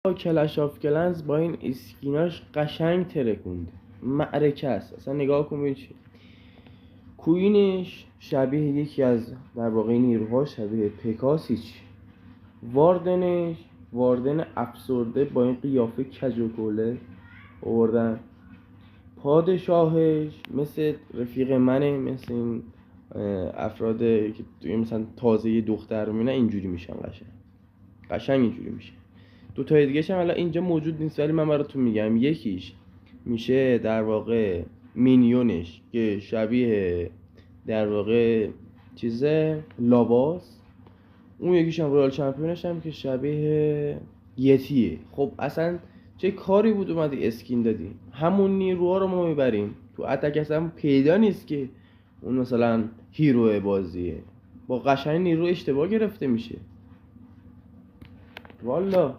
کلش آف کلنز با این اسکیناش قشنگ ترکونده، معرکه است. اصلا نگاه کن ببین چی. کوینش شبیه یکی از در واقع نیروها شبیه پکاسیچ. واردن افسرده با این قیافه کج و کوله آوردن. پادشاهش مثل رفیق منه، مثل این افراد که توی مثلا تازه دختر رو میبینن اینجوری میشن، قشنگ اینجوری میشه. دو تای دیگه هم الان اینجا موجود نیست ولی من براتون میگم. یکیش میشه در واقع مینیونش که شبیه در واقع چیزه لاواس. اون یکیش هم رویال چمپیونش هم که شبیه یتیه. خب اصلا چه کاری بود اومدی اسکین دادی؟ همون نیروها رو ما میبریم تو اتک، اصلا پیدا نیست که اون مثلا هیرو بازیه. با قشنگ نیرو اشتباه گرفته میشه والا.